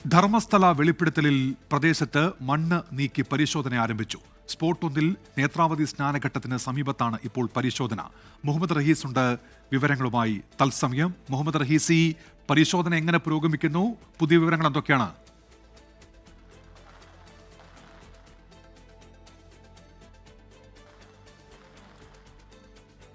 ധർമ്മസ്ഥല വെളിപ്പെടുത്തലിൽ പ്രദേശത്ത് മണ്ണ് നീക്കി പരിശോധന ആരംഭിച്ചു. സ്പോട്ട് 1 നേത്രാവതി സ്നാനഘട്ടത്തിന് സമീപത്താണ് ഇപ്പോൾ പരിശോധന. മുഹമ്മദ് റഹീസ് ഉണ്ട് വിവരങ്ങളുമായി തത്സമയം. മുഹമ്മദ് റഹീസ്, ഈ പരിശോധന എങ്ങനെ പുരോഗമിക്കുന്നു? പുതിയ വിവരങ്ങൾ എന്തൊക്കെയാണ്?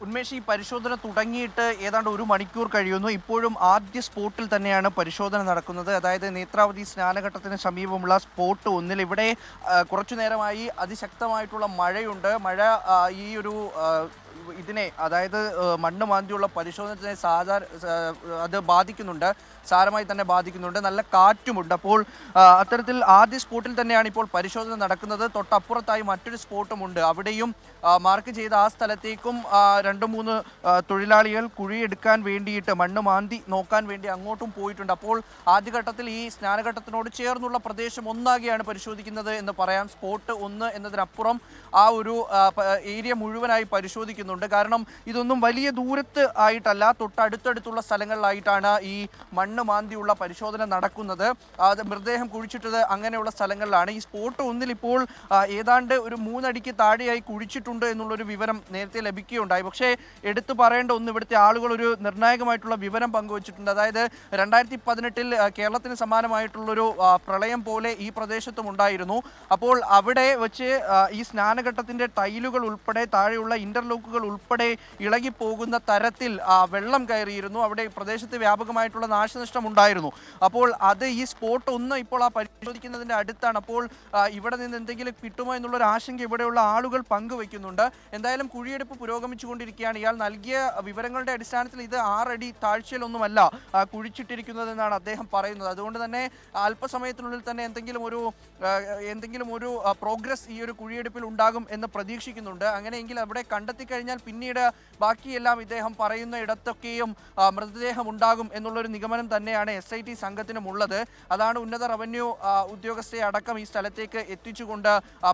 ഉന്മേഷ്, ഈ പരിശോധന തുടങ്ങിയിട്ട് ഏതാണ്ട് 1 മണിക്കൂർ കഴിയുന്നു. ഇപ്പോഴും ആദ്യ സ്പോട്ടിൽ തന്നെയാണ് പരിശോധന നടക്കുന്നത്. അതായത് നേത്രാവതി സ്നാനഘട്ടത്തിന് സമീപമുള്ള സ്പോട്ട് 1. ഇവിടെ കുറച്ചു നേരമായി അതിശക്തമായിട്ടുള്ള മഴയുണ്ട്. മഴ ഈ ഒരു ഇതിനെ, അതായത് മണ്ണ് മാന്തിയുള്ള പരിശോധനത്തിനെ അത് ബാധിക്കുന്നുണ്ട്, സാരമായി തന്നെ ബാധിക്കുന്നുണ്ട്. നല്ല കാറ്റുമുണ്ട്. അപ്പോൾ അത്തരത്തിൽ ആദ്യ സ്പോട്ടിൽ തന്നെയാണ് ഇപ്പോൾ പരിശോധന നടക്കുന്നത്. തൊട്ടപ്പുറത്തായി മറ്റൊരു സ്പോട്ടുമുണ്ട്. അവിടെയും മാർക്ക് ചെയ്ത ആ സ്ഥലത്തേക്കും 2-3 തൊഴിലാളികൾ കുഴിയെടുക്കാൻ വേണ്ടിയിട്ട്, മണ്ണ് മാന്തി നോക്കാൻ വേണ്ടി അങ്ങോട്ടും പോയിട്ടുണ്ട്. അപ്പോൾ ആദ്യഘട്ടത്തിൽ ഈ സ്നാനഘട്ടത്തിനോട് ചേർന്നുള്ള പ്രദേശം ഒന്നാകെയാണ് പരിശോധിക്കുന്നത് എന്ന് പറയാം. സ്പോട്ട് 1 എന്നതിനപ്പുറം ആ ഒരു ഏരിയ മുഴുവനായി പരിശോധിക്കുന്നുണ്ട്. കാരണം ഇതൊന്നും വലിയ ദൂരത്ത് ആയിട്ടല്ല, തൊട്ടടുത്തടുത്തുള്ള സ്ഥലങ്ങളിലായിട്ടാണ് ഈ മണ്ണ് മാന്തിയുള്ള പരിശോധന നടക്കുന്നത്. അത് മൃതദേഹം കുഴിച്ചിട്ടത് അങ്ങനെയുള്ള സ്ഥലങ്ങളിലാണ്. ഈ സ്പോട്ട് 1 ഇപ്പോൾ ഏതാണ്ട് ഒരു 3 അടിക്ക് താഴെയായി കുഴിച്ചിട്ടുണ്ട് എന്നുള്ളൊരു വിവരം നേരത്തെ ലഭിക്കുകയുണ്ടായി. പക്ഷേ എടുത്തു പറയേണ്ട ഒന്ന്, ഇവിടുത്തെ ആളുകൾ ഒരു നിർണായകമായിട്ടുള്ള വിവരം പങ്കുവച്ചിട്ടുണ്ട്. അതായത് 2018-ൽ കേരളത്തിന് സമാനമായിട്ടുള്ളൊരു പ്രളയം പോലെ ഈ പ്രദേശത്തും ഉണ്ടായിരുന്നു. അപ്പോൾ അവിടെ വെച്ച് ഈ സ്നാനഘട്ടത്തിൻ്റെ ടൈലുകൾ ഉൾപ്പെടെ, താഴെയുള്ള ഇന്റർലോക്കുകൾ ഉൾപ്പെടെ ഇളകിപ്പോകുന്ന തരത്തിൽ വെള്ളം കയറിയിരുന്നു. അവിടെ പ്രദേശത്ത് വ്യാപകമായിട്ടുള്ള നാശനഷ്ടം ഉണ്ടായിരുന്നു. അപ്പോൾ അത് ഈ സ്പോട്ട് 1 ഇപ്പോൾ ആ പരിശോധിക്കുന്നതിൻ്റെ അടുത്താണ്. അപ്പോൾ ഇവിടെ നിന്ന് എന്തെങ്കിലും കിട്ടുമോ എന്നുള്ളൊരു ആശങ്ക ഇവിടെയുള്ള ആളുകൾ പങ്കുവെക്കുന്നുണ്ട്. എന്തായാലും കുഴിയെടുപ്പ് പുരോഗമിച്ചുകൊണ്ടിരിക്കുകയാണ്. ഇയാൾ നൽകിയ വിവരങ്ങളുടെ അടിസ്ഥാനത്തിൽ ഇത് 6 അടി താഴ്ചയിലൊന്നുമല്ല കുഴിച്ചിട്ടിരിക്കുന്നതെന്നാണ് അദ്ദേഹം പറയുന്നത്. അതുകൊണ്ട് തന്നെ അല്പസമയത്തിനുള്ളിൽ തന്നെ എന്തെങ്കിലും ഒരു പ്രോഗ്രസ് ഈ ഒരു കുഴിയെടുപ്പിൽ ഉണ്ടാകും എന്ന് പ്രതീക്ഷിക്കുന്നുണ്ട്. അങ്ങനെയെങ്കിൽ അവിടെ കണ്ടെത്തിക്കഴിഞ്ഞാൽ പിന്നീട് ബാക്കിയെല്ലാം ഇദ്ദേഹം പറയുന്ന ഇടത്തൊക്കെയും മൃതദേഹം ഉണ്ടാകും എന്നുള്ളൊരു നിഗമനം തന്നെയാണ് SIT സംഘത്തിനുമുള്ളത്. അതാണ് ഉന്നത റവന്യൂ ഉദ്യോഗസ്ഥയെ അടക്കം ഈ സ്ഥലത്തേക്ക് എത്തിച്ചുകൊണ്ട്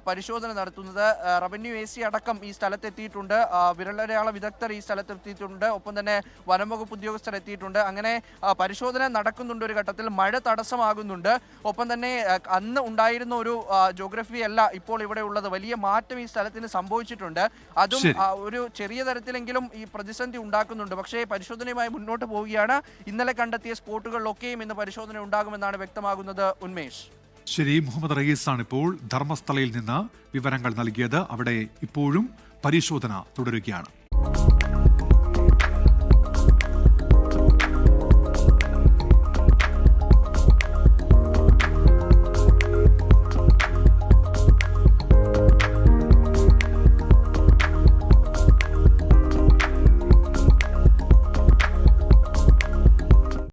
പരിശോധന നടത്തുന്നത്. റവന്യൂ AC അടക്കം ഈ സ്ഥലത്തെത്തിയിട്ടുണ്ട്. വിരലടയാള വിദഗ്ധർ ഈ സ്ഥലത്തെത്തിയിട്ടുണ്ട്. ഒപ്പം തന്നെ വനംവകുപ്പ് ഉദ്യോഗസ്ഥർ എത്തിയിട്ടുണ്ട്. അങ്ങനെ പരിശോധന നടക്കുന്നുണ്ട്. ഒരു ഘട്ടത്തിൽ മഴ തടസ്സമാകുന്നുണ്ട്. ഒപ്പം തന്നെ അന്ന് ഉണ്ടായിരുന്ന ഒരു ജോഗ്രഫി അല്ല ഇപ്പോൾ ഇവിടെ ഉള്ളത്. വലിയ മാറ്റം ഈ സ്ഥലത്തിന് സംഭവിച്ചിട്ടുണ്ട്. അതും ഒരു ചെറിയ തരത്തിലെങ്കിലും ഈ പ്രതിസന്ധി ഉണ്ടാക്കുന്നുണ്ട്. പക്ഷേ പരിശോധനയുമായി മുന്നോട്ട് പോവുകയാണ്. ഇന്നലെ കണ്ടെത്തിയ സ്പോട്ടുകളിലൊക്കെയും ഇന്ന് പരിശോധന ഉണ്ടാകുമെന്നാണ് വ്യക്തമാകുന്നത്. ഉന്മേഷ്, ശരി. മുഹമ്മദ് റഹീസാണ് ഇപ്പോൾ ധർമ്മസ്ഥലയിൽ നിന്ന് വിവരങ്ങൾ നൽകിയത്. അവിടെ ഇപ്പോഴും പരിശോധന തുടരുകയാണ്.